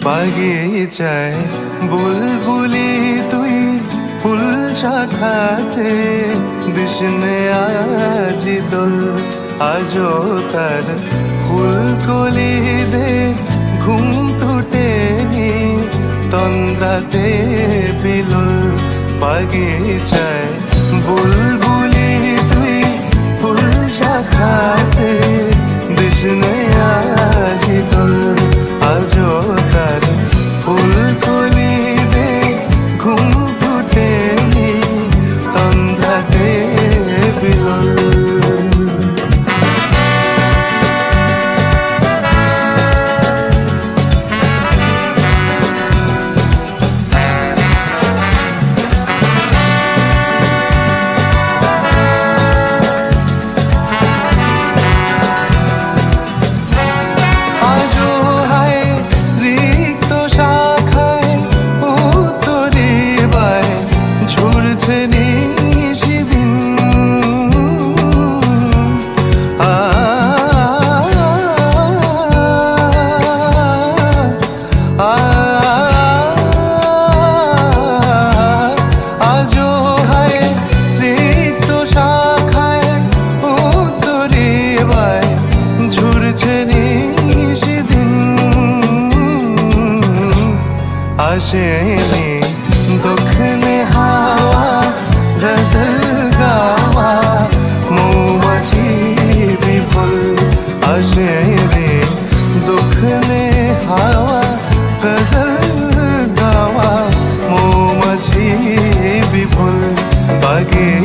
বাগিচায় বুলবুলি তুই ফুল শাখাতে দিশনে আজি দোল আজো তার ফুলকলি দে ঘুম টুটেনি তন্দ্রাতে বিলুল বাগিচায় বুলবুলি তুই ফুল শাখাতে দিশনে আজি দোল আজো তার ফুলকলি দে ঘুম টুটেনি তন্দ্রাতে বিলুল আসেনি দক্ষিণে হাওয়া গজল গাওয়া মৌমাছি বিফল আসেনি দক্ষিণে হাওয়া গজল গাওয়া মৌমাছি বিফল বাগে